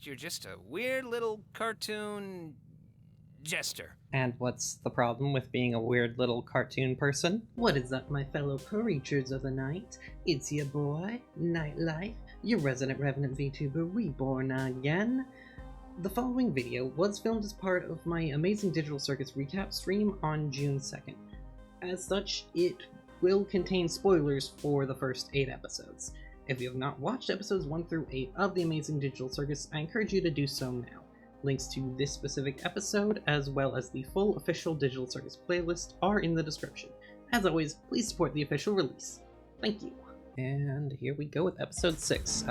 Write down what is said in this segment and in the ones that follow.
You're just a weird little cartoon jester. And what's the problem with being a weird little cartoon person? What is up, my fellow creatures of the night? It's your boy, Nyte Lyfe, your resident Revenant VTuber reborn again. The following video was filmed as part of my Amazing Digital Circus recap stream on June 2nd. As such, it will contain spoilers for the first 8 episodes. If you have not watched episodes 1 through 8 of the Amazing Digital Circus, I encourage you to do so now. Links to this specific episode, as well as the full official Digital Circus playlist, are in the description. As always, please support the official release. Thank you. And here we go with episode 6.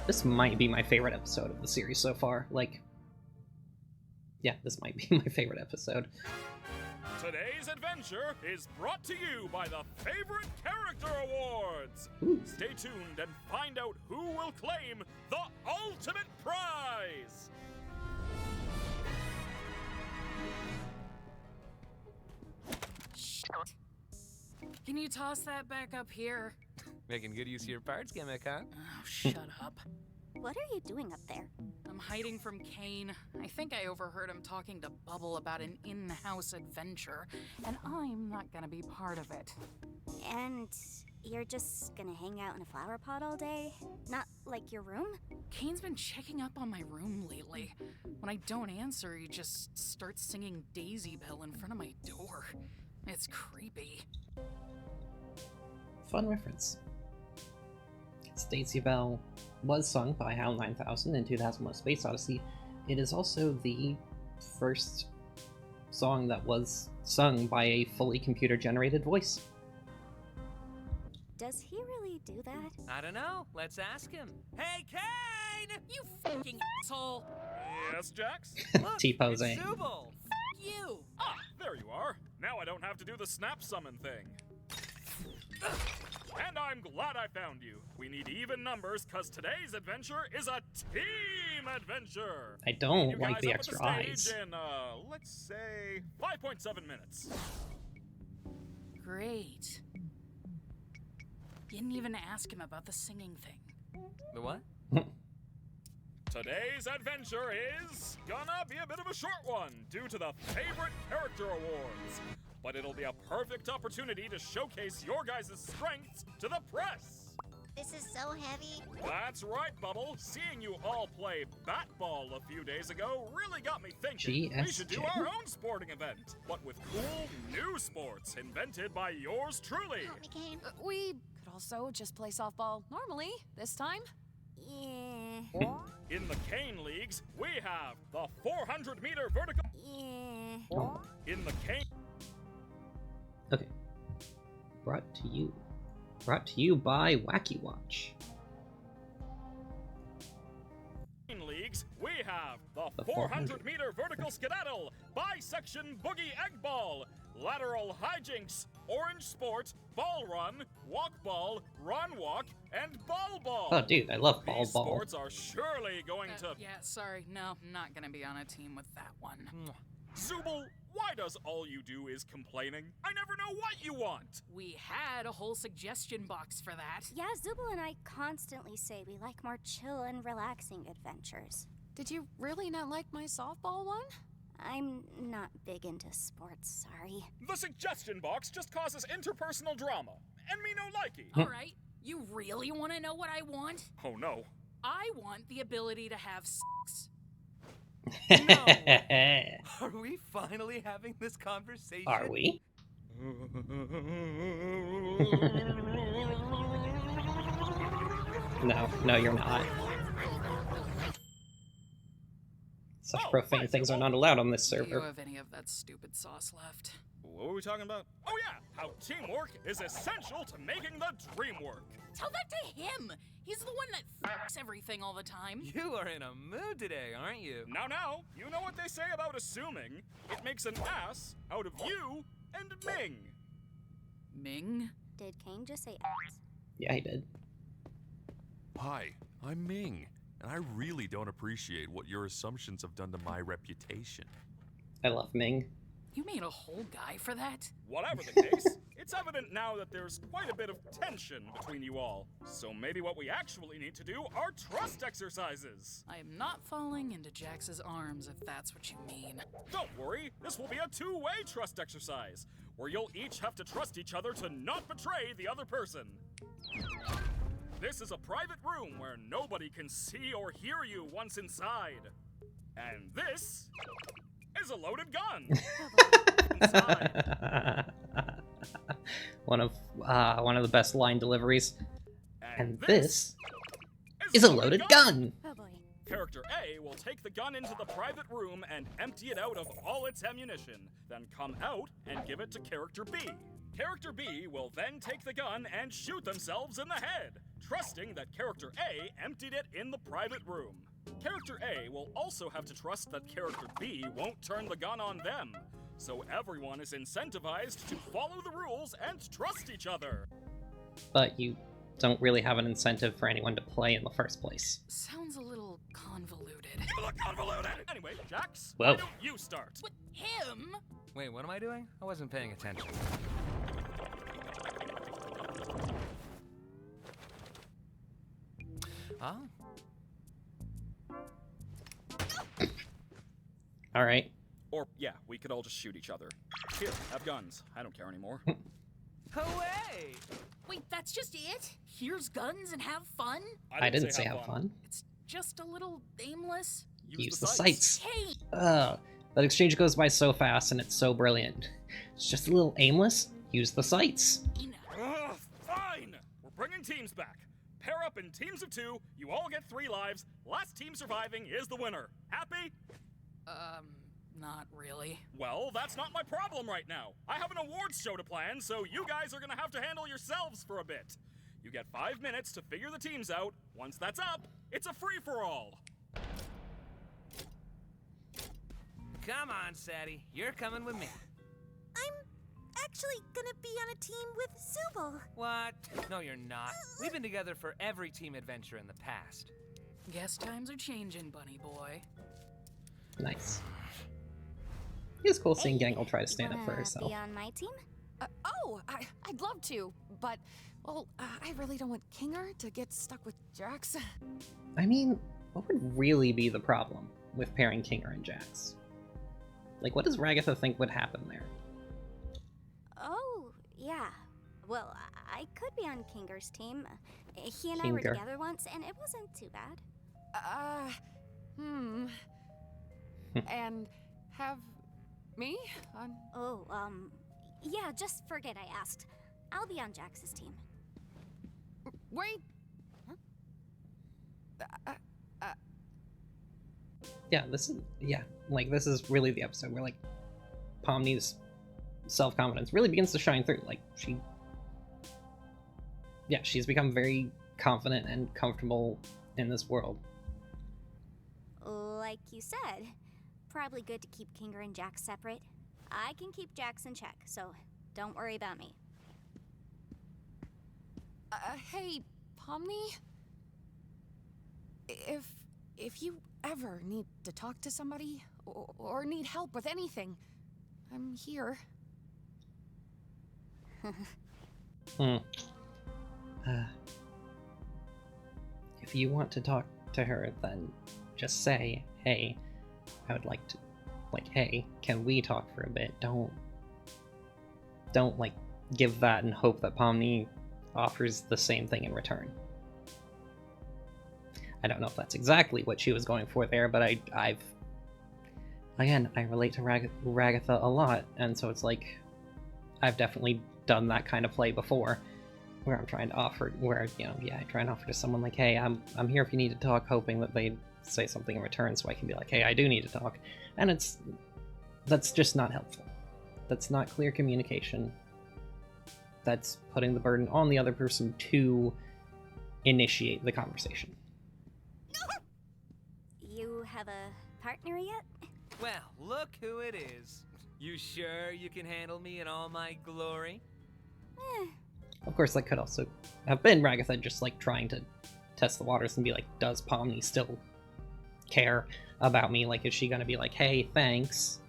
This might be my favorite episode of the series so far. Yeah, this might be my favorite episode. Today's adventure is brought to you by the Favorite Character Awards! Ooh. Stay tuned and find out who will claim the ultimate prize! Can you toss that back up here? Making good use of your parts gimmick, huh? Oh, shut up. What are you doing up there? I'm hiding from Kane. I think I overheard him talking to Bubble about an in-house adventure, and I'm not gonna be part of it. And you're just gonna hang out in a flower pot all day? Not like your room? Kane's been checking up on my room lately. When I don't answer, he just starts singing Daisy Bell in front of my door. It's creepy. Fun reference. Daisy Bell was sung by HAL 9000 in 2001: Space Odyssey. It is also the first song that was sung by a fully computer-generated voice. Does he really do that? I don't know. Let's ask him. Hey, Kane! You fucking asshole! Yes, Jax? Look, T-posing. it's Zubul. You! Ah, there you are. Now I don't have to do the snap summon thing. And I'm glad I found you. We need even numbers, cause today's adventure is a team adventure. I don't You like guys the up at extra stage eyes. in, let's say 5.7 minutes. Great. Didn't even ask him about the singing thing. The what? Today's adventure is gonna be a bit of a short one due to the Favorite Character Awards. But it'll be a perfect opportunity to showcase your guys' strengths to the press. This is so heavy. That's right, Bubble. Seeing you all play bat-ball a few days ago really got me thinking we should do GSJ? our own sporting event, but with cool new sports invented by yours truly. Help me, Kane. We could also just play softball normally this time. Yeah. In the Cane Leagues, we have the 400-meter vertical. Yeah. In the Cane Okay. Brought to you by Wacky Watch. Leagues, we have the The 400-meter vertical skedaddle, bisection boogie egg ball, lateral hijinks, orange sport, ball run, walk ball, run walk, and ball ball. Oh, dude, I love ball These ball. sports are surely going to... Yeah, sorry. No, I'm not gonna be on a team with that one. Zubul, why does all you do is complaining? I never know what you want. We had a whole suggestion box for that. Yeah, Zubul and I constantly say we like more chill and relaxing adventures. Did you really not like my softball one? I'm not big into sports, sorry. The suggestion box just causes interpersonal drama, and me no likey. All right, you really want to know what I want? Oh no. I want the ability to have sex. Are we finally having this conversation? Are we? No, you're not. Such Oh, profane hi, things are Zubul. not allowed on this Do you server. have any of that stupid sauce left? What were we talking about? Oh yeah, how teamwork is essential to making the dream work. Tell that to him! He's the one that fucks everything all the time. You are in a mood today, aren't you? Now, you know what they say about assuming. It makes an ass out of you and Ming. Ming? Did Kane just say ass? Yeah, he did. Hi, I'm Ming, and I really don't appreciate what your assumptions have done to my reputation. I love Ming. You made a whole guy for that? Whatever the case, it's evident now that there's quite a bit of tension between you all. So maybe what we actually need to do are trust exercises. I am not falling into Jax's arms, if that's what you mean. Don't worry, this will be a two-way trust exercise, where you'll each have to trust each other to not betray the other person. This is a private room where nobody can see or hear you once inside. And this is a loaded gun. Inside. One of the best line deliveries. And this is is a loaded gun. Oh boy. Character A will take the gun into the private room and empty it out of all its ammunition, then come out and give it to Character B. Character B will then take the gun and shoot themselves in the head, trusting that Character A emptied it in the private room. Character A will also have to trust that Character B won't turn the gun on them, so everyone is incentivized to follow the rules and trust each other. But you don't really have an incentive for anyone to play in the first place. Sounds a little convoluted. You look convoluted! Anyway, Jax, Whoa. why don't you start? What? Him? Wait, what am I doing? I wasn't paying attention. Oh? All right. Or, yeah, we could all just shoot each other. Here, have guns. I don't care anymore. Hooray! Wait, that's just it? Here's guns and have fun? I didn't say have fun. It's just a little aimless. Use the sights. Hey! That exchange goes by so fast and it's so brilliant. It's just a little aimless. Use the sights. Ugh, fine! We're bringing teams back. Pair up in teams of 2, you all get 3 lives, last team surviving is the winner. Happy? Not really. Well, that's not my problem right now. I have an awards show to plan, so you guys are gonna have to handle yourselves for a bit. You get 5 minutes to figure the teams out. Once that's up, it's a free-for-all. Come on, Sadie. You're coming with me. I'm actually gonna be on a team with Subal. What? No, you're not. We've been together for every team adventure in the past. Guess times are changing, bunny boy. Nice. It's cool seeing Gangle try to stand up for Wanna herself. Be on my team? I'd love to, but, well, I really don't want Kinger to get stuck with Jax. I mean, what would really be the problem with pairing Kinger and Jax? Like, what does Ragatha think would happen there? Oh, yeah. Well, I could be on Kinger's team. He and I were Kinger. together once, and it wasn't too bad. And have me on... Oh, yeah, just forget I asked. I'll be on Jax's team. Wait! Yeah, this is really the episode where, like, Pomni's self-confidence really begins to shine through. Like, she's become very confident and comfortable in this world. Like you said, probably good to keep Kinger and Jax separate. I can keep Jax in check, so don't worry about me. Hey, Pomni? If you ever need to talk to somebody, or need help with anything, I'm here. If you want to talk to her, then just say, hey, I would like to, like, hey, can we talk for a bit? Don't like, give that and hope that Pomni offers the same thing in return. I don't know if that's exactly what she was going for there, but I relate to Ragatha a lot, and so it's like, I've definitely done that kind of play before, where I'm trying to offer, I try and offer to someone like, hey, I'm here if you need to talk, hoping that they say something in return, so I can be like, hey, I do need to talk, and that's just not helpful. That's not clear communication. That's putting the burden on the other person to initiate the conversation. You have a partner yet? Well, look who it is. You sure you can handle me in all my glory? Of course, that could also have been Ragatha just, like, trying to test the waters and be like, does Pomni still care about me? Like, is she gonna be like, hey, thanks?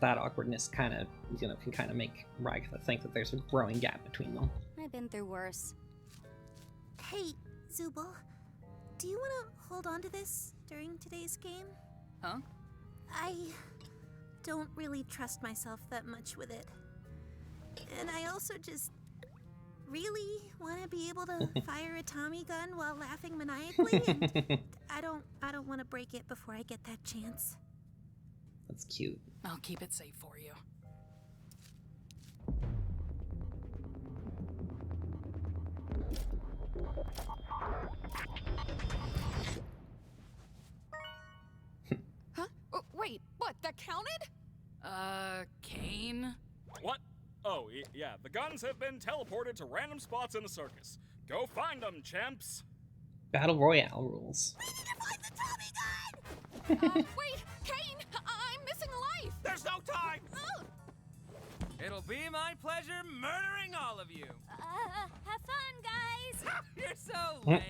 that awkwardness kind of, can kind of make Ragatha think that there's a growing gap between them. I've been through worse. Hey, Zubul, do you want to hold on to this during today's game? Huh? I don't really trust myself that much with it. And I also just really want to be able to fire a Tommy gun while laughing maniacally, and I don't want to break it before I get that chance. That's cute. I'll keep it safe for you. Huh? Oh, wait, what? That counted? Kane? What? Oh, yeah, the guns have been teleported to random spots in the circus. Go find them, champs! Battle Royale rules. Wait, Kane! I'm missing a life! There's no time! Oh. It'll be my pleasure murdering all of you. Have fun, guys! You're so lame.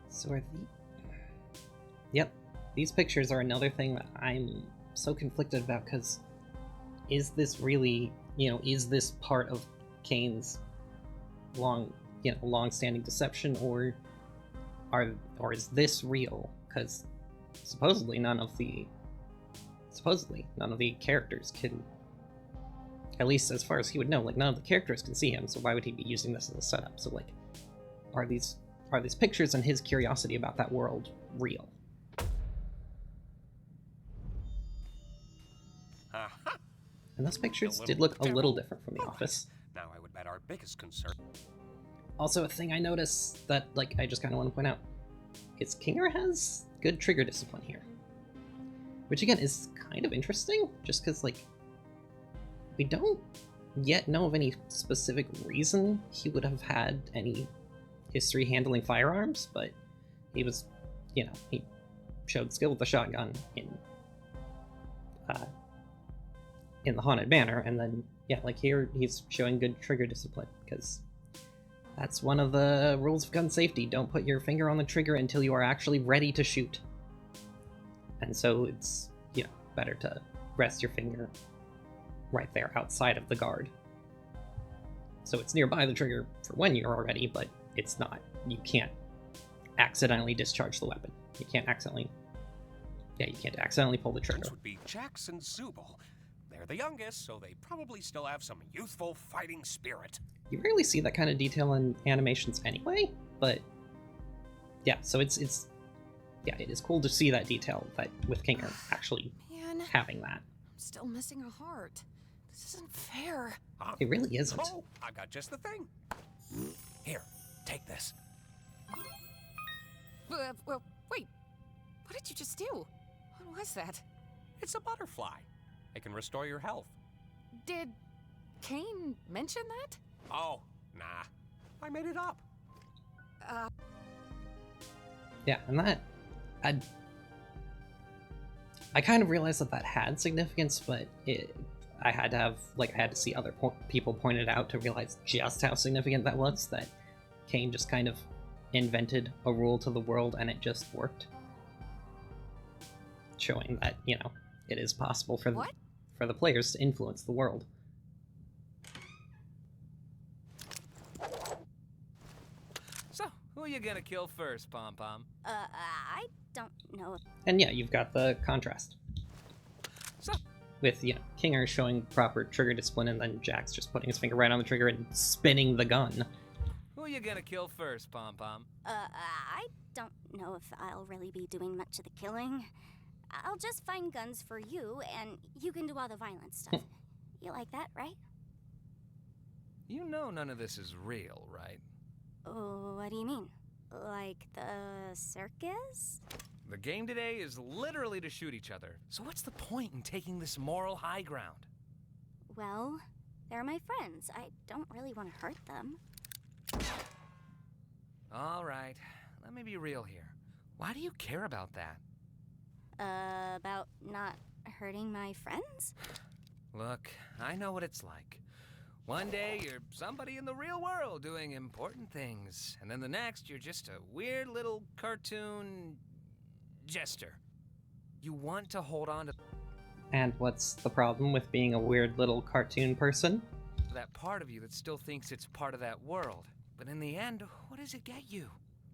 So are Yep, these pictures are another thing that I'm so conflicted about, because is this really, is this part of Kane's long-standing deception, or is this real? Because supposedly none of the characters can, at least as far as he would know, none of the characters can see him, so why would he be using this as a setup? So are these pictures and his curiosity about that world real? And those pictures did look a little different from The Office. Now I would bet our biggest concern. Also, a thing I noticed that, I just kind of want to point out is Kinger has good trigger discipline here. Which, again, is kind of interesting, just because, we don't yet know of any specific reason he would have had any history handling firearms, but he was, he showed skill with the shotgun in the Haunted Manor, and then, here he's showing good trigger discipline, because that's one of the rules of gun safety. Don't put your finger on the trigger until you are actually ready to shoot. And so it's, better to rest your finger right there outside of the guard. So it's nearby the trigger for when you're ready, but it's not. You can't accidentally discharge the weapon. You can't accidentally pull the trigger. This would be Jax and Zubul. They're the youngest, so they probably still have some youthful fighting spirit. You rarely see that kind of detail in animations anyway, but yeah, so it is cool to see that detail that with Kinger actually having that. I'm still missing a heart. This isn't fair. It really isn't. Oh, I've got just the thing. Here, take this. Well, wait. What did you just do? What was that? It's a butterfly. It can restore your health. Did Kane mention that? Oh, nah. I made it up. Yeah, and that... I kind of realized that had significance, but I had to see other people point it out to realize just how significant that was, that Kane just kind of invented a rule to the world and it just worked. Showing that, it is possible for the players to influence the world. So, who are you gonna kill first, Pom Pom? I don't know. And yeah, you've got the contrast. So, with, Kinger showing proper trigger discipline and then Jax just putting his finger right on the trigger and spinning the gun. who are you gonna kill first, Pom Pom? I don't know if I'll really be doing much of the killing. I'll just find guns for you, and you can do all the violent stuff. You like that, right? You know none of this is real, right? Oh, what do you mean? Like the circus? The game today is literally to shoot each other. So what's the point in taking this moral high ground? Well, they're my friends. I don't really want to hurt them. All right, let me be real here. Why do you care about that? About not hurting my friends? Look, I know what it's like. One day, you're somebody in the real world doing important things, and then the next, you're just a weird little cartoon jester. You want to hold on to And what's the problem with being a weird little cartoon person? that part of you that still thinks it's part of that world. But in the end, what does it get you?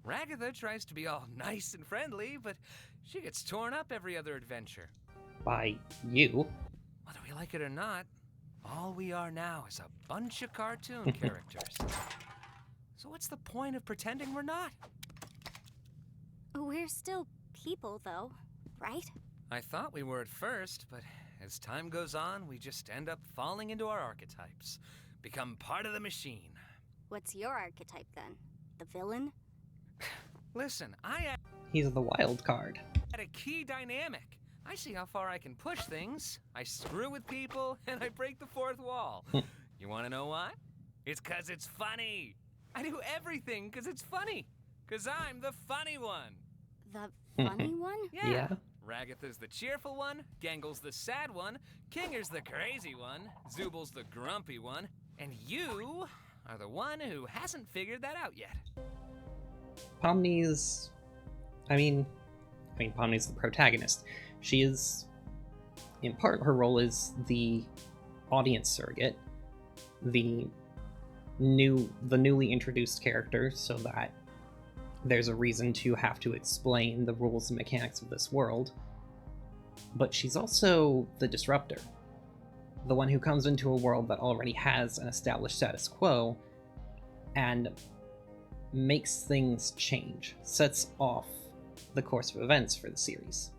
Ragatha tries to be all nice and friendly, but she gets torn up every other adventure. By you. Whether we like it or not, all we are now is a bunch of cartoon characters. So what's the point of pretending we're not? We're still people, though, right? I thought we were at first, but as time goes on, we just end up falling into our archetypes, become part of the machine. What's your archetype, then? The villain? Listen, He's the wild card. had a key dynamic. I see how far I can push things. I screw with people, and I break the fourth wall. You want to know why? It's 'cause it's funny. I do everything 'cause it's funny. 'Cause I'm the funny one. The funny one? Yeah. Ragatha's the cheerful one, Gangle's the sad one, Kinger's the crazy one, Zubal's the grumpy one, and you are the one who hasn't figured that out yet. Pomni's... I mean, Pomni's the protagonist. She is... In part, her role is the audience surrogate, the newly introduced character, so that there's a reason to have to explain the rules and mechanics of this world. But she's also the disruptor. The one who comes into a world that already has an established status quo and makes things change, sets off the course of events for the series.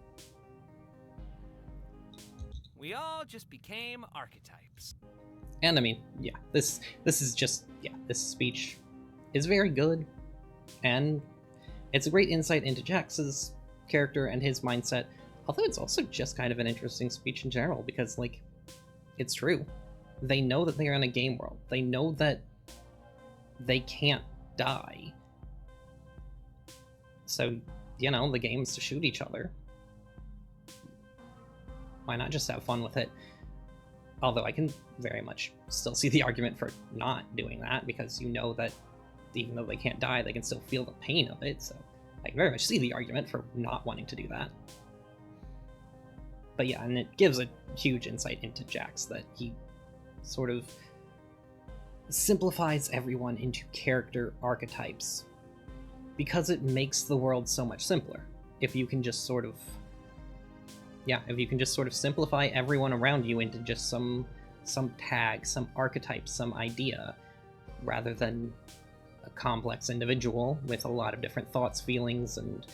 We all just became archetypes. And I mean, yeah, this speech is very good, and it's a great insight into Jax's character and his mindset, although it's also just kind of an interesting speech in general, because, like, it's true. They know that they're in a game world. They know that they can't die. So, you know, the game's to shoot each other. Why not just have fun with it? Although I can very much still see the argument for not doing that, because you know that even though they can't die, they can still feel the pain of it, so I can very much see the argument for not wanting to do that. But yeah, and it gives a huge insight into Jax, that he sort of simplifies everyone into character archetypes, because it makes the world so much simpler. If you can just sort of simplify everyone around you into just some tag, some archetype, some idea, rather than a complex individual with a lot of different thoughts, feelings, and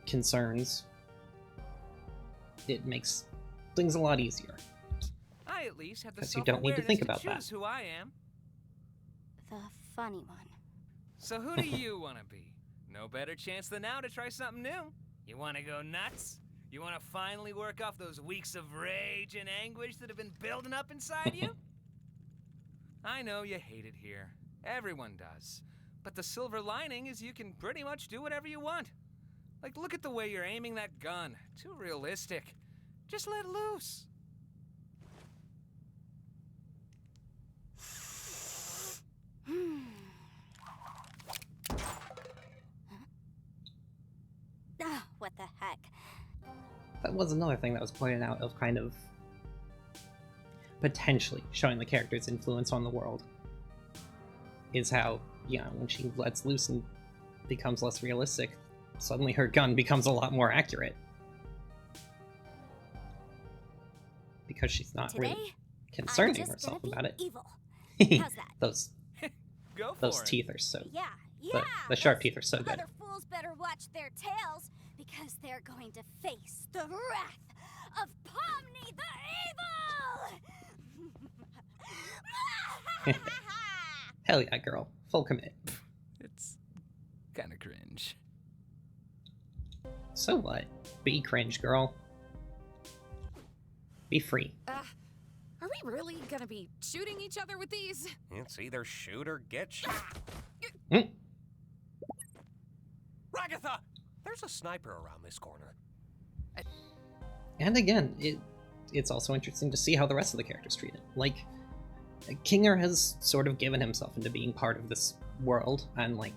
concerns, it makes things a lot easier. I at least have the 'Cause you don't need to think about choose that. who I am. The funny one. So who do you want to be? No better chance than now to try something new. You want to go nuts? You want to finally work off those weeks of rage and anguish that have been building up inside you? I know you hate it here. Everyone does. But the silver lining is you can pretty much do whatever you want. Like, look at the way you're aiming that gun. Too realistic. Just let loose. What the heck? That was another thing that was pointed out, of kind of potentially showing the character's influence on the world, is how, you know, when she lets loose and becomes less realistic, suddenly her gun becomes a lot more accurate. Because she's not Today, really concerning I'm just herself gonna about be it. Evil. How's that? Go for Those it. teeth are so... Yeah, yeah. The sharp those teeth are so good. Other fools better watch their tails, because they're going to face the wrath of Pomni the Evil! Hell yeah, girl. Full commit. It's kind of cringe. So what? Be cringe, girl. Be free. Are we really gonna be shooting each other with these? It's either shoot or get shot. Mm. Ragatha! There's a sniper around this corner. And again, it's also interesting to see how the rest of the characters treat it. Like, Kinger has sort of given himself into being part of this world and, like,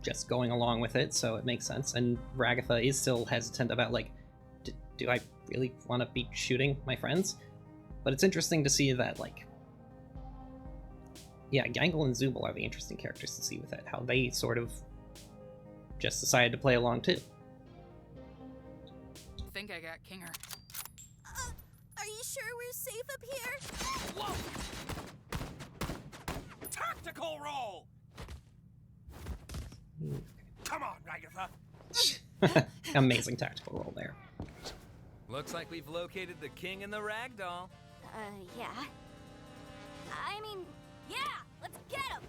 just going along with it, so it makes sense. And Ragatha is still hesitant about, like, do I really want to be shooting my friends? But it's interesting to see that, like, yeah, Gangle and Zooble are the interesting characters to see with it, how they sort of just decided to play along too. I think I got Kinger. Are you sure we're safe up here? Whoa! Tactical roll! Come on, Ragatha. Amazing tactical roll there. Looks like we've located the king and the ragdoll. Yeah. I mean, yeah, let's get him!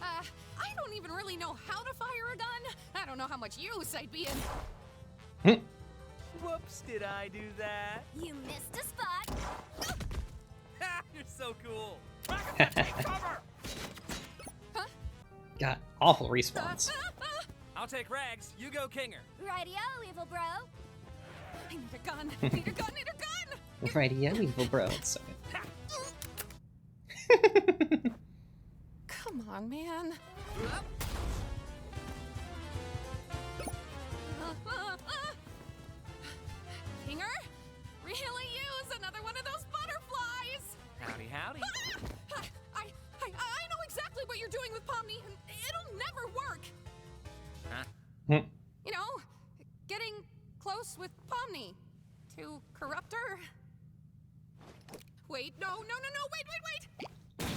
I don't even really know how to fire a gun. I don't know how much use I'd be in. Whoops, did I do that? You missed a spot. Ha, you're so cool. Ragatha, take cover! Got awful respawns. I'll take Rags, you go Kinger. Rightio, evil bro. I need a gun. Need a gun. Need a gun. Righty, yeah, evil bro. It's so good. Come on, man. Kinger, really use another one of those butterflies. Howdy, howdy. I know exactly what you're doing with Pomni, and it'll never work. Huh? You know, getting close with Pomni to corrupt her. Wait, no, wait.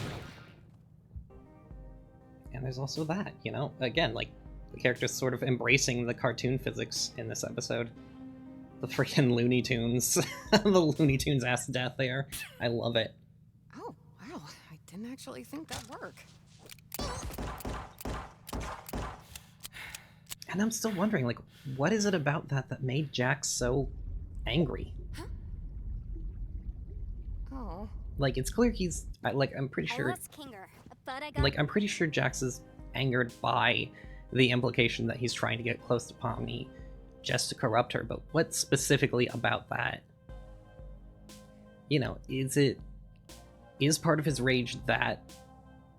And there's also that, you know? Again, like, the character's sort of embracing the cartoon physics in this episode. The freaking Looney Tunes. The Looney Tunes ass death there. I love it. Oh, wow. I didn't actually think that'd work. And I'm still wondering, like, what is it about that made Jax so angry? Oh. Like, it's clear he's, I'm pretty I sure, lost Kinger, but I got like, I'm pretty sure Jax is angered by the implication that he's trying to get close to Pomni just to corrupt her, but what specifically about that? You know, is part of his rage that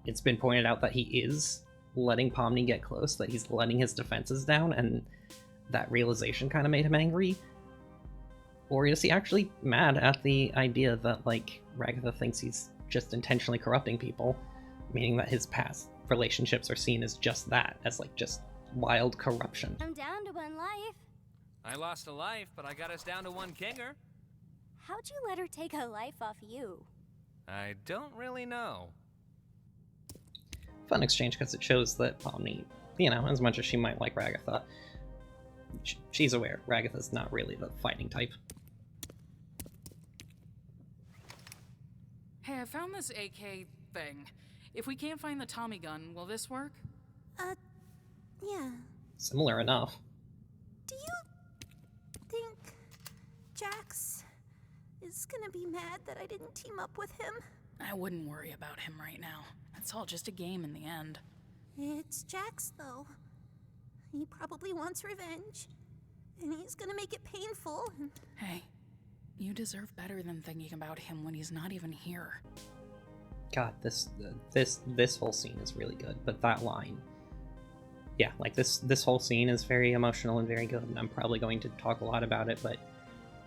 it's been pointed out that he is letting Pomni get close, that he's letting his defenses down, and that realization kind of made him angry? Or is he actually mad at the idea that, like, Ragatha thinks he's just intentionally corrupting people, meaning that his past relationships are seen as just that, as, like, just wild corruption? I'm down to one life. I lost a life, but I got us down to one Kinger. How'd you let her take a life off you? I don't really know. Fun exchange, because it shows that Pomni, you know, as much as she might like Ragatha, she's aware Ragatha's not really the fighting type. Hey, I found this AK thing. If we can't find the Tommy gun, will this work? Yeah. Similar enough. Do you think Jax is gonna be mad that I didn't team up with him? I wouldn't worry about him right now. It's all just a game in the end. It's Jax, though. He probably wants revenge, and he's gonna make it painful. Hey, you deserve better than thinking about him when he's not even here. God, this whole scene is really good, but that line, yeah, like this whole scene is very emotional and very good, and I'm probably going to talk a lot about it, but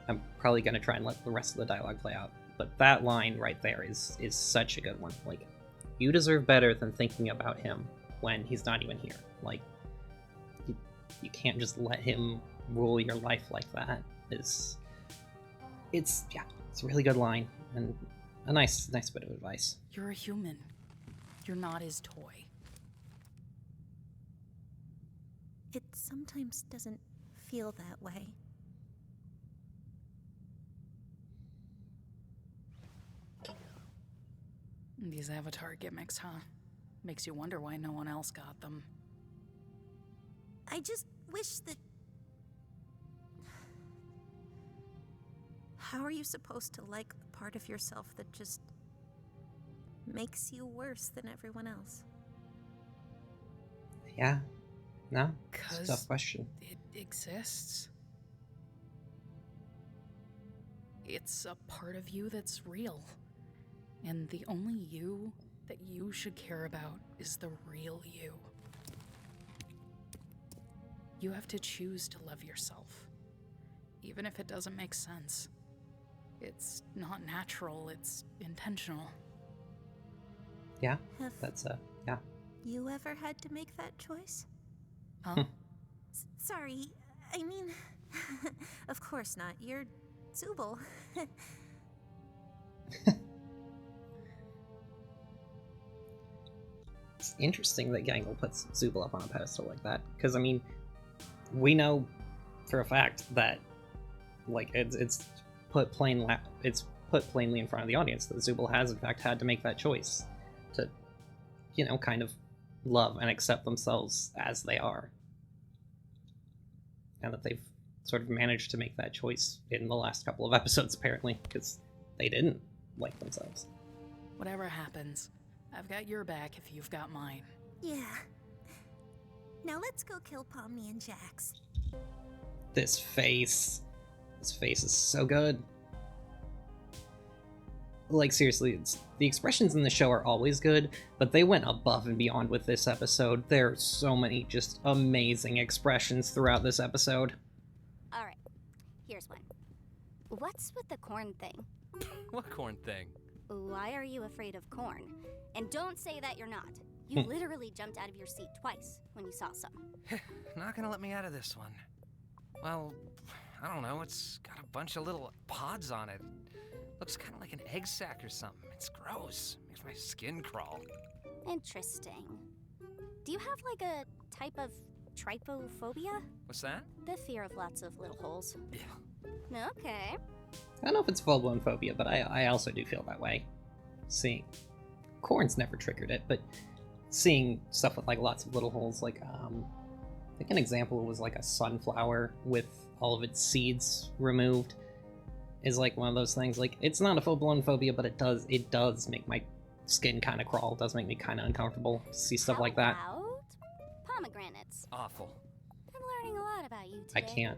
I'm probably going to try and let the rest of the dialogue play out. But that line right there is such a good one. Like, you deserve better than thinking about him when he's not even here. Like, you can't just let him rule your life like that. It's a really good line, and a nice bit of advice. You're a human. You're not his toy. It sometimes doesn't feel that way. These Avatar gimmicks, huh? Makes you wonder why no one else got them. I just wish that... How are you supposed to like the part of yourself that just makes you worse than everyone else? Yeah. No? It's a 'Cause tough question. it exists. It's a part of you that's real. And the only you that you should care about is the real you. You have to choose to love yourself, even if it doesn't make sense. It's not natural, it's intentional. Yeah, Have that's yeah. you ever had to make that choice? Huh? Sorry, I mean, of course not. You're Zubul. It's interesting that Gangle puts Zubul up on a pedestal like that, because I mean, we know for a fact that, like, it's put plainly in front of the audience that Zubul has in fact had to make that choice to, you know, kind of love and accept themselves as they are, and that they've sort of managed to make that choice in the last couple of episodes, apparently, because they didn't like themselves. Whatever happens, I've got your back if you've got mine. Yeah. Now let's go kill Pomni and Jax. This face is so good. Like, seriously, the expressions in the show are always good, but they went above and beyond with this episode. There are so many just amazing expressions throughout this episode. Alright, here's one. What's with the corn thing? What corn thing? Why are you afraid of corn? And don't say that you're not. You literally jumped out of your seat twice when you saw some. Not gonna let me out of this one. Well, I don't know, it's got a bunch of little pods on it. Looks kind of like an egg sac or something. It's gross. Makes my skin crawl. Interesting. Do you have like a type of trypophobia? What's that? The fear of lots of little holes. Yeah. Okay. I don't know if it's full-blown phobia, but I also do feel that way. Seeing corn's never triggered it, but seeing stuff with like lots of little holes, like I think an example was like a sunflower with all of its seeds removed, is like one of those things. Like, it's not a full-blown phobia, but it does make my skin kind of crawl. It does make me kind of uncomfortable to see stuff like that. How about pomegranates? Awful. I'm learning a lot about you today. I can't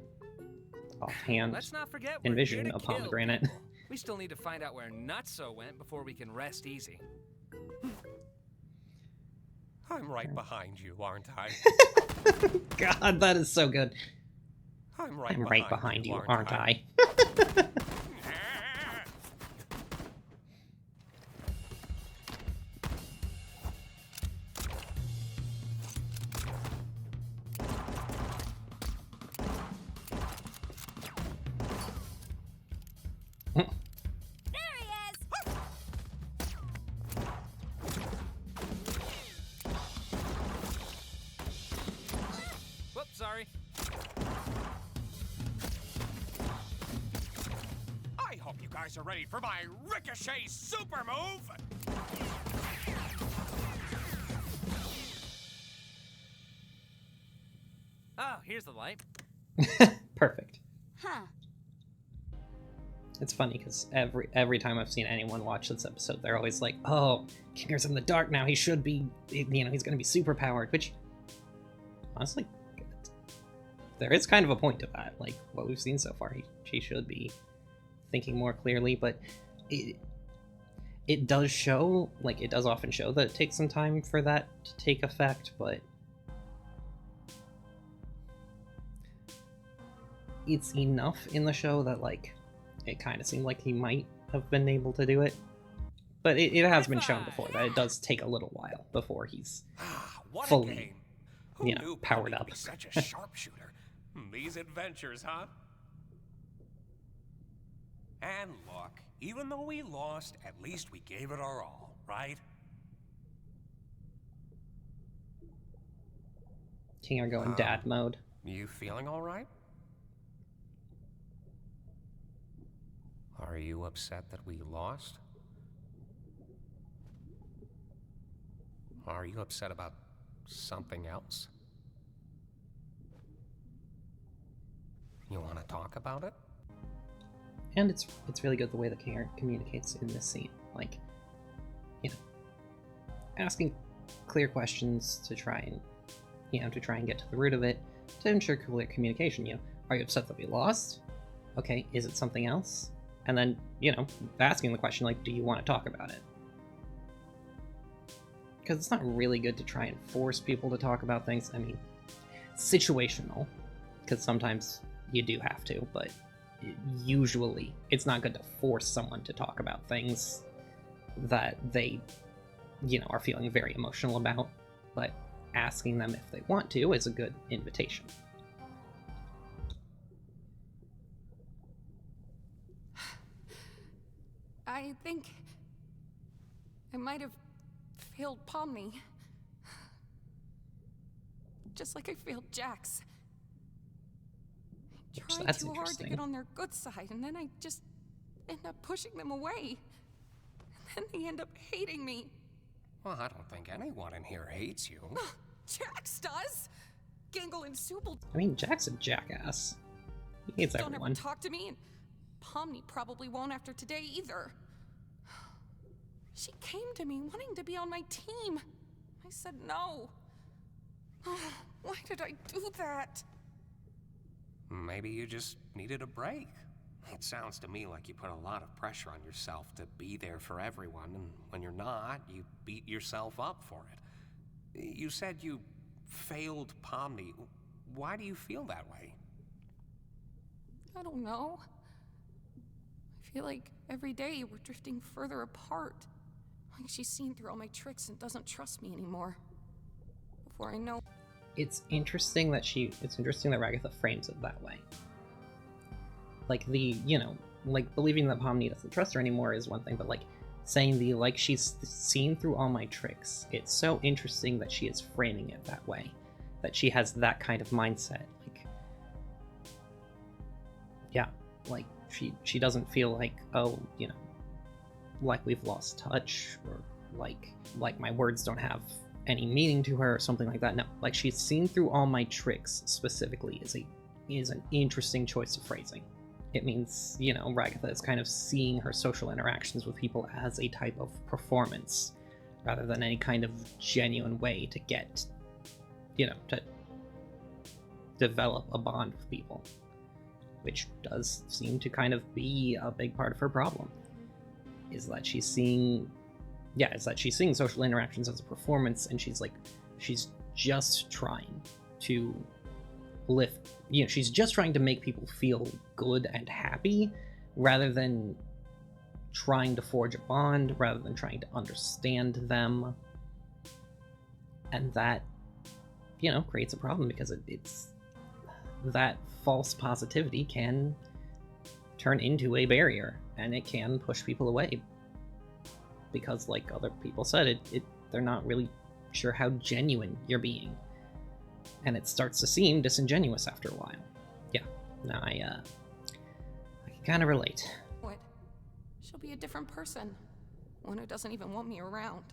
offhand Let's not forget we're envision here to a kill pomegranate. people. We still need to find out where Nutso went before we can rest easy. I'm right behind you, aren't I? God, that is so good. I'm right behind you, aren't I? There he is! Whoops, sorry. I hope you guys are ready for my ricochet super move! Oh, here's the light. Perfect. Huh. It's funny because every time I've seen anyone watch this episode, they're always like, "Oh, Kinger's in the dark now. He should be, you know, he's going to be super powered." Which, honestly, there is kind of a point to that. Like what we've seen so far, she should be thinking more clearly. But it does show, like it does often show that it takes some time for that to take effect. But it's enough in the show that like. It kind of seemed like he might have been able to do it. But it has been shown before that it does take a little while before he's What a fully, game. Who you know, knew powered Pomni up. would be such a sharpshooter? These adventures, huh? And look, even though we lost, at least we gave it our all, right? Kinger going dad mode. You feeling all right? Are you upset that we lost? Are you upset about something else? You want to talk about it? And it's really good the way that Kinger communicates in this scene. Like, you know, asking clear questions to try and, you know, to try and get to the root of it, to ensure clear communication. You know, are you upset that we lost? Okay, is it something else? And then, you know, asking the question, like, do you want to talk about it? because it's not really good to try and force people to talk about things. I mean, situational, because sometimes you do have to, but usually it's not good to force someone to talk about things that they, you know, are feeling very emotional about, but asking them if they want to is a good invitation. I think I might have failed Pomni. Just like I failed Jax. I tried That's too hard to interesting. get on their good side, and then I just end up pushing them away. And then they end up hating me. Well, I don't think anyone in here hates you. Jax does! Gangle and Supal I mean, Jack's a jackass. He hates don't everyone. ever talk to me, and Pomni probably won't after today either. She came to me wanting to be on my team. I said no. Why did I do that? Maybe you just needed a break. It sounds to me like you put a lot of pressure on yourself to be there for everyone, and when you're not, you beat yourself up for it. You said you failed Pomni. Why do you feel that way? I don't know. I feel like every day we're drifting further apart. Like she's seen through all my tricks and doesn't trust me anymore. Before I know... It's interesting that Ragatha frames it that way. Like, you know, like, believing that Pomni doesn't trust her anymore is one thing, but, like, saying she's seen through all my tricks. It's so interesting that she is framing it that way. That she has that kind of mindset. Like, yeah, like, she doesn't feel like, oh, you know, like we've lost touch, or like my words don't have any meaning to her, or something like that. No, like, she's seen through all my tricks specifically is an interesting choice of phrasing. It means, you know, Ragatha is kind of seeing her social interactions with people as a type of performance, rather than any kind of genuine way to get, you know, to develop a bond with people. Which does seem to kind of be a big part of her problem. Is that she's seeing social interactions as a performance, and she's just trying to lift, you know, she's just trying to make people feel good and happy, rather than trying to forge a bond, rather than trying to understand them. And that, you know, creates a problem, because it's that false positivity can turn into a barrier, and it can push people away, because, like other people said, they're not really sure how genuine you're being, and it starts to seem disingenuous after a while. Yeah, no, I can kind of relate. What? She'll be a different person. One who doesn't even want me around.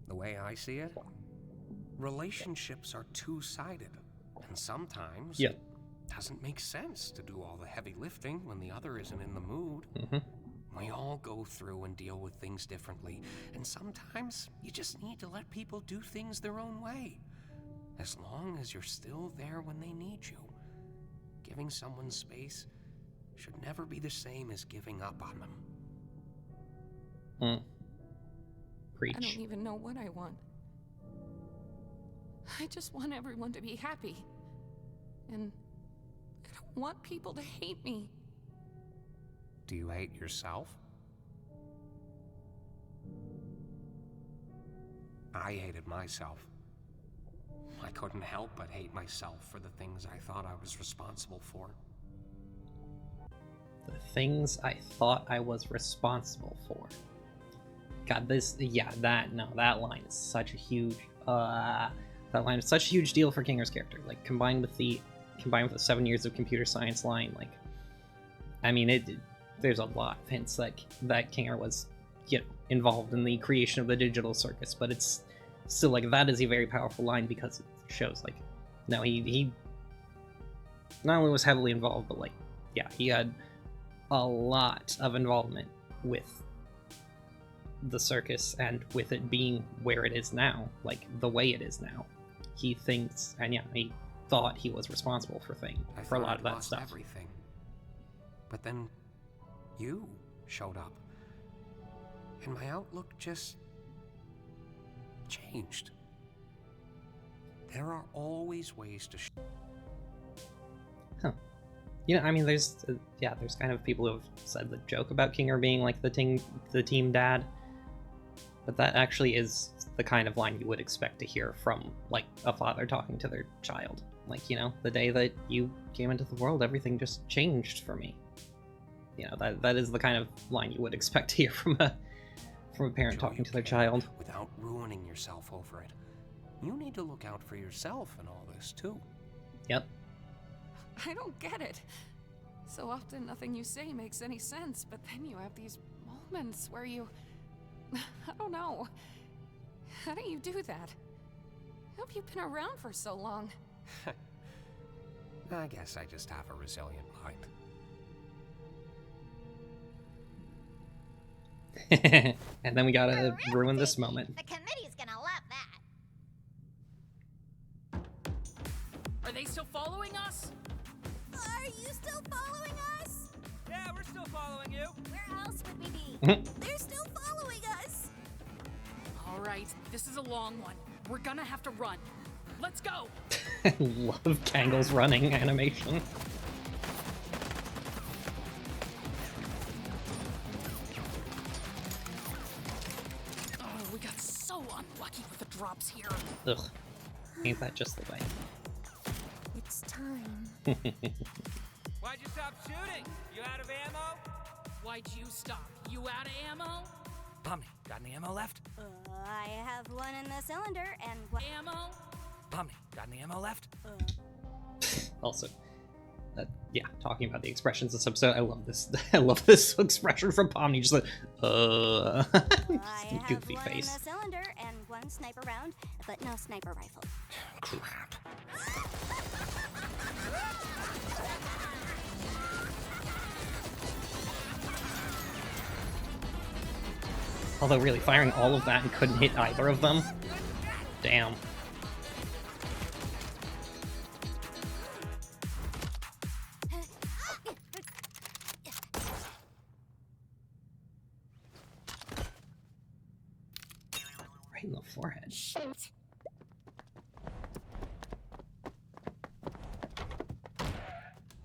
The way I see it, relationships are two-sided, and sometimes it doesn't make sense to do all the heavy lifting when the other isn't in the mood. We all go through and deal with things differently, and sometimes you just need to let people do things their own way, as long as you're still there when they need you. Giving someone space should never be the same as giving up on them. Preach. I don't even know what I want. I just want everyone to be happy. And I don't want people to hate me. Do you hate yourself? I hated myself. I couldn't help but hate myself for the things I thought I was responsible for. The things I thought I was responsible for. God, that line is such a huge, deal for Kinger's character. Like, combined with the 7 years of computer science line, like, I mean, there's a lot of hints that Kinger was, you know, involved in the creation of the digital circus, but it's still, like, that is a very powerful line, because it shows, like, no, he not only was heavily involved, but, like, yeah, he had a lot of involvement with the circus, and with it being where it is now, like, the way it is now. He thinks, and yeah, he thought he was responsible for a lot of that stuff. Everything. But then you showed up. and my outlook just changed. There are always ways to Huh. You know, I mean, there's kind of people who have said the joke about Kinger being like the team dad, but that actually is the kind of line you would expect to hear from like a father talking to their child. Like, you know, the day that you came into the world, everything just changed for me. You know, that is the kind of line you would expect to hear from a parent talking to their child. Without ruining yourself over it. You need to look out for yourself in all this too. Yep. I don't get it. So often nothing you say makes any sense, but then you have these moments where you... I don't know. How do you do that? How have you been around for so long? I guess I just have a resilient mind. And then we gotta ruin this moment. The committee's gonna love that. Are they still following us? Are you still following us? Yeah, we're still following you. Where else would we be? They're still following us. All right, this is a long one. We're gonna have to run. Let's go. Love Kangle's running animation. Oh, we got so unlucky with the drops here. Ugh. Ain't that just the way? It's time. Why'd you stop shooting? You out of ammo? Why'd you stop? You out of ammo? Pomni, got any ammo left? I have one in the cylinder and what? Ammo? Pomni, got any ammo left? Also, yeah, talking about the expressions of this episode, I love this. I love this expression from Pomni, just like, I have goofy one face. in the cylinder and one sniper round, but no sniper rifle. Crap. Although, really, firing all of that and couldn't hit either of them? Damn. Right in the forehead.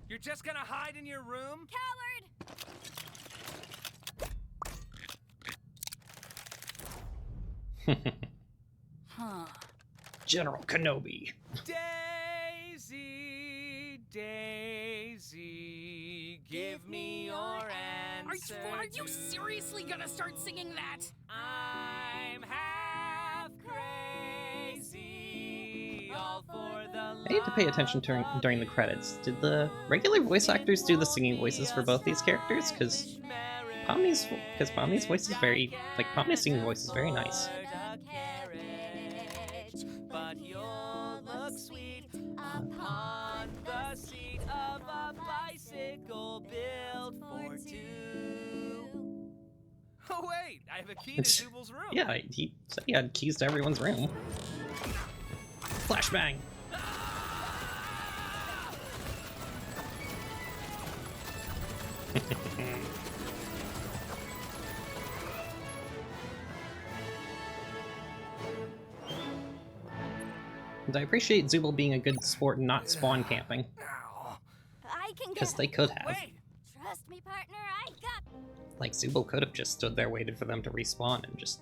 You're just gonna hide in your room? Coward! Huh. General Kenobi. Daisy, Daisy, give me your answer. Are you seriously gonna start singing that? I'm half crazy, all for the I need to pay attention during the credits. Did the regular voice actors do the singing voices for both these characters? Because Pomni's voice is very, like, Pomni's singing voice is very nice. But you'll look sweet upon the seat of a bicycle built for two. Oh wait, I have a key to Zubal's room. Yeah, he said he had keys to everyone's room. Flashbang! And I appreciate Zubal being a good sport and not spawn camping. I can Because get they could have. Wait, Trust me, partner, I got... Like, Zubal could have just stood there, waited for them to respawn, and just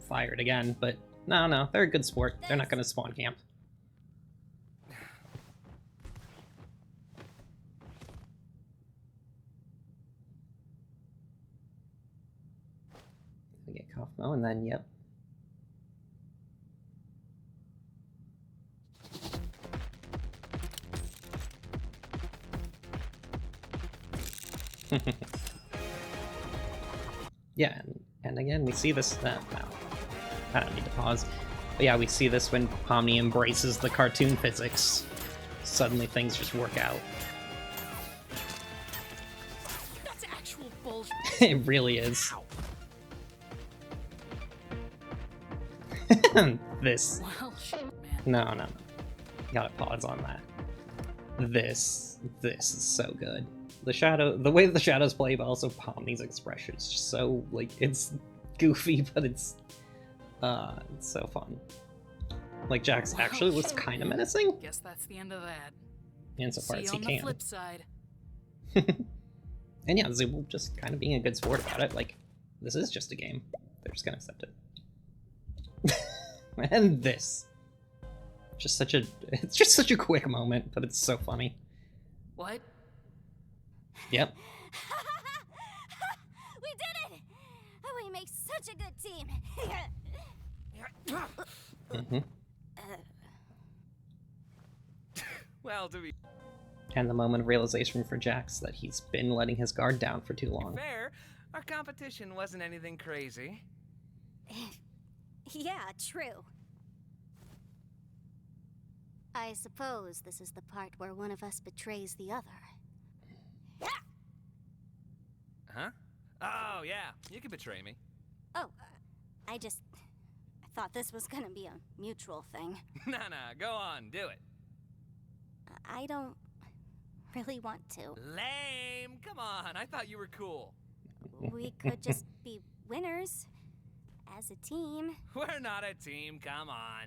fired again, but no, they're a good sport. They're not gonna spawn camp. We get Kaufmo, and then, yep. Yeah, and again, we see this... no, I don't need to pause. But yeah, we see this when Pomni embraces the cartoon physics. Suddenly things just work out. That's actual bullshit. It really is. This. Well, shit, man. No. Gotta pause on that. This is so good. The way the shadows play, but also Pomni's expression is just so, like, it's goofy, but it's so fun. Like, Jax actually was kind of menacing. Guess that's the end of that. Insofar See as you he on the can. flip side. And yeah, Zubul just kind of being a good sport about it. Like, this is just a game. They're just gonna accept it. And this. It's just such a quick moment, but it's so funny. What? Yep. We did it! We make such a good team. Mm-hmm. Well, to be And the moment of realization for Jax that he's been letting his guard down for too long. fair, our competition wasn't anything crazy. Yeah, true. I suppose this is the part where one of us betrays the other. Huh? Oh, yeah, you can betray me. Oh, I thought this was gonna be a mutual thing. Nah, go on, do it. I don't really want to. Lame! Come on, I thought you were cool. We could just be winners as a team. We're not a team, come on.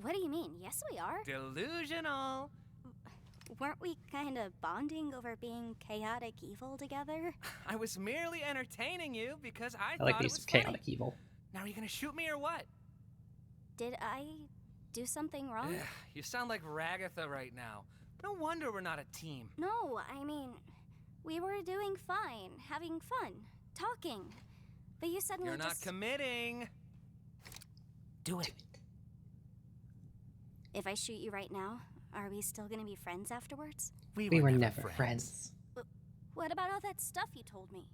What do you mean? Yes, we are. Delusional. Weren't we kind of bonding over being chaotic evil together? I was merely entertaining you because I I thought like it these was chaotic funny. evil. Now are you gonna shoot me or what? Did I do something wrong? Ugh, you sound like Ragatha right now. No wonder we're not a team. No, I mean, we were doing fine, having fun, talking. But you suddenly You're not just... committing. Do it. If I shoot you right now, are we still gonna be friends afterwards? We were never friends. What about all that stuff you told me?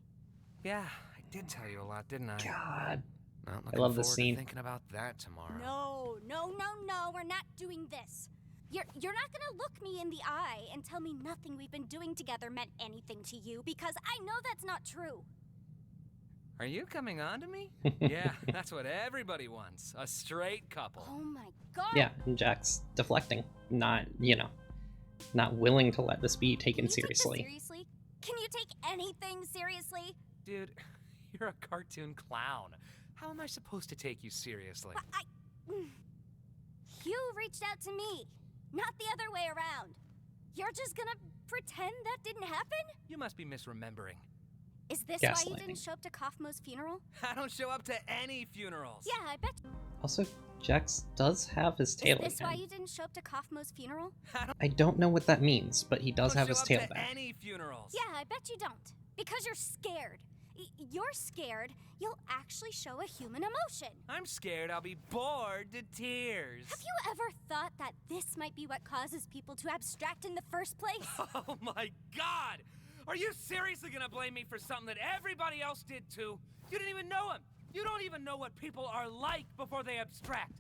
Yeah, I did tell you a lot, didn't I? God. Not I looking love this forward to scene. thinking about that tomorrow. No, we're not doing this. You're not gonna look me in the eye and tell me nothing we've been doing together meant anything to you, because I know that's not true. Are you coming on to me? Yeah, that's what everybody wants. A straight couple. Oh my god. Yeah, and Jax deflecting. Not willing to let this be taken Can you take this seriously. seriously? Can you take anything seriously? Dude, you're a cartoon clown. How am I supposed to take you seriously? You reached out to me, not the other way around. You're just gonna pretend that didn't happen? You must be misremembering. Is this why you Gaslighting. didn't show up to Kaufmo's funeral? I don't show up to any funerals. Yeah, I bet. Also, Jax does have his tail Is this why again. you didn't show up to Kaufmo's funeral? I don't know what that means, but he does don't have show his up tail to back. any funerals. Yeah, I bet you don't. Because you're scared. You're scared you'll actually show a human emotion. I'm scared I'll be bored to tears. Have you ever thought that this might be what causes people to abstract in the first place? Oh my god! Are you seriously gonna blame me for something that everybody else did too? You didn't even know him! You don't even know what people are like before they abstract.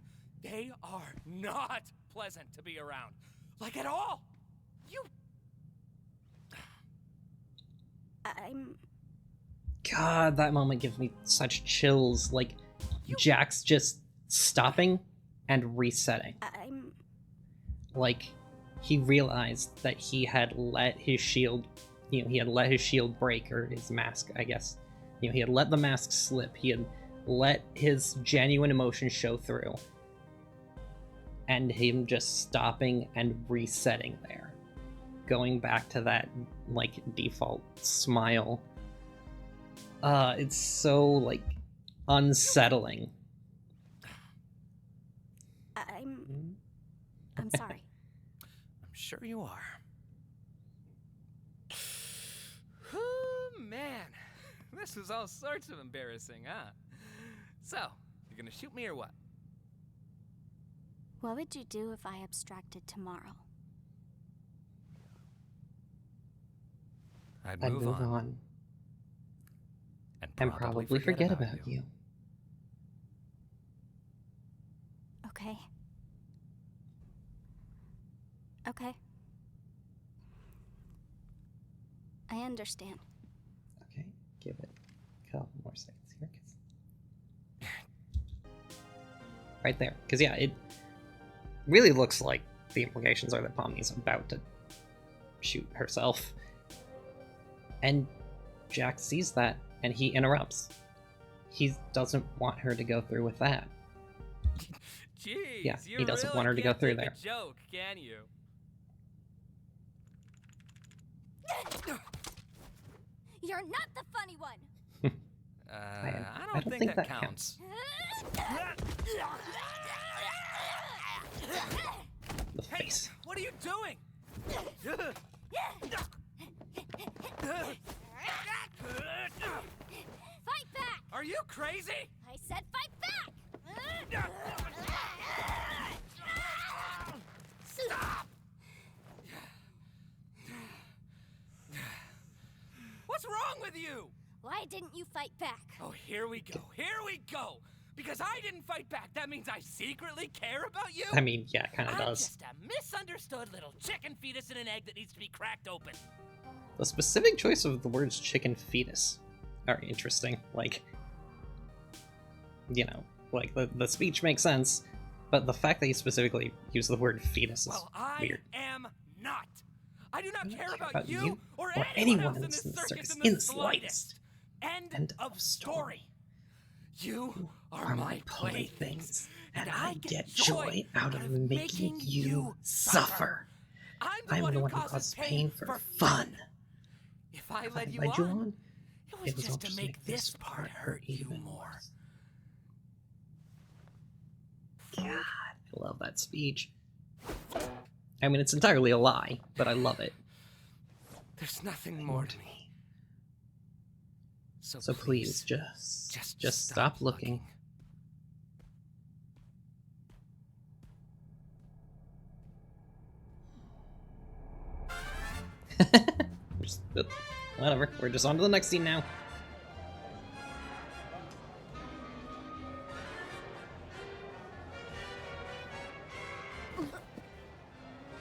They are not pleasant to be around. Like at all! You... God, that moment gives me such chills. Like, Jax just stopping and resetting. Like, he realized that he had let his shield, he had let his shield break, or his mask, I guess. He had let the mask slip. He had let his genuine emotion show through. And him just stopping and resetting there. Going back to that, like, default smile. It's so, like, unsettling. I'm sorry. I'm sure you are. Oh, man. This was all sorts of embarrassing, huh? So, you're gonna shoot me or what? What would you do if I abstracted tomorrow? I'd I'd move move on. on. And probably forget about you. Okay. Okay. I understand. Okay, give it a couple more seconds here. Right there. Because, yeah, it really looks like the implications are that Pomni's about to shoot herself. And Jax sees that, and he interrupts. he doesn't want her to go through with that. Jeez, Yeah, you he doesn't really want her to go can't through take there. A joke, can you? You're not the funny one. I don't think that counts. The face. Hey, what are you doing? Fight back! Are you crazy? I said fight back! Stop! What's wrong with you? Why didn't you fight back? Oh, here we go. Here we go. Because I didn't fight back, that means I secretly care about you? I mean, yeah, it kind of I'm does. just a misunderstood little chicken fetus in an egg that needs to be cracked open. The specific choice of the words chicken fetus are interesting. Like, you know, like the speech makes sense, but the fact that he specifically used the word fetus is Well, I weird. am not. I do not care about you you or or anyone anyone else in this circus in the slightest. End of story. You are my playthings, and I get joy out of making you suffer. I'm the one who causes pain for fun. If I led you on, it was just to make this part hurt you more. God, I love that speech. I mean, it's entirely a lie, but I love it. There's nothing more to me. So please, just stop looking. Whatever, we're just on to the next scene now.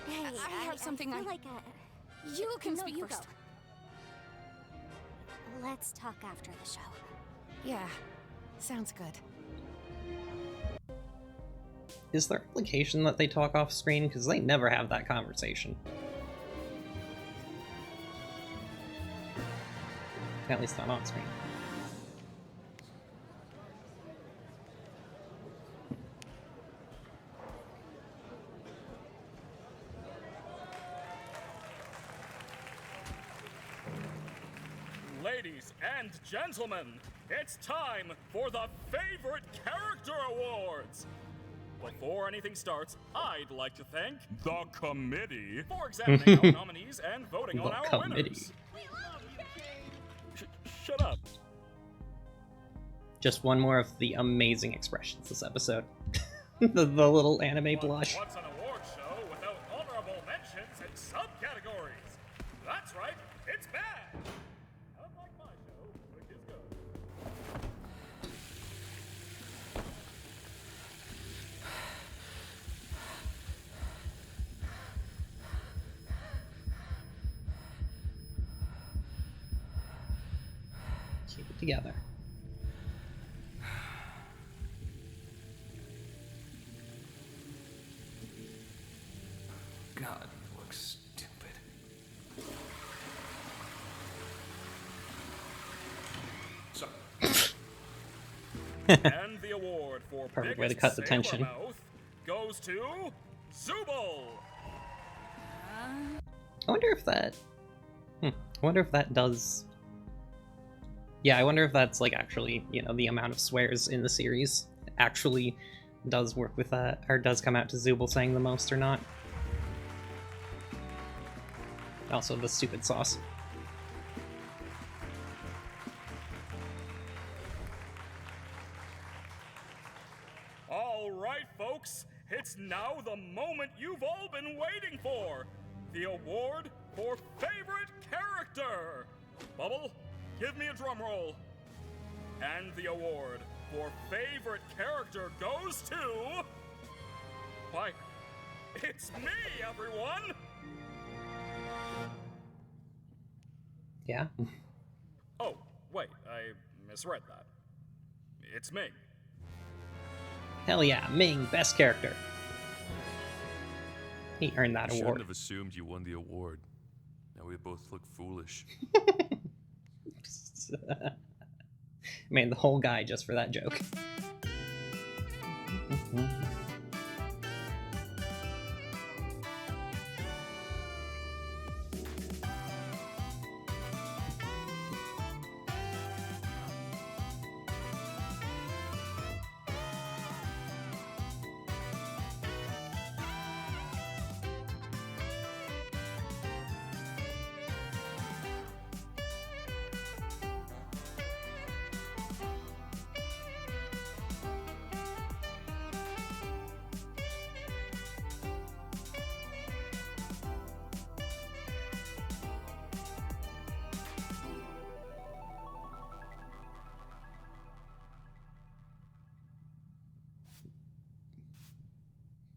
Hey, I have something I I- feel like You can no, speak you first. go. Let's talk after the show. Yeah, sounds good. Is there implication that they talk off screen? Because they never have that conversation. At least not on screen. Ladies and gentlemen, it's time for the Favorite Character Awards! Before anything starts, I'd like to thank the committee for examining our nominees and voting on our winners. Shut up. Just one more of the amazing expressions this episode. the little anime blush. What's an award show without honorable mentions and subcategories? That's right, it's bad! Unlike my show, which is good. Keep it together. God, you look stupid. So. And the award for Perfect way to biggest cut the sailor tension. mouth goes to Zubul. I wonder if that... I wonder if that does... Yeah, I wonder if that's, like, actually, you know, the amount of swears in the series actually does work with that, or does come out to Zubul saying the most or not. Also, the stupid sauce. All right, folks, it's now the moment you've all been waiting for. The award for Favorite Character. Bubble, give me a drum roll. And the award for Favorite Character goes to... Why, it's me, everyone! Yeah? Oh, wait, I misread that. It's Ming. Hell yeah, Ming, best character. He earned that I shouldn't award. have assumed you won the award. Now we both look foolish. Made the whole guy just for that joke.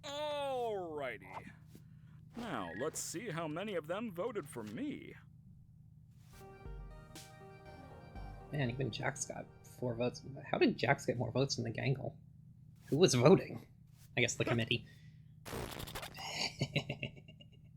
Alrighty. Now, let's see how many of them voted for me. Man, even Jax got 4 votes. How did Jax get more votes than the Gangle? Who was voting? I guess the committee.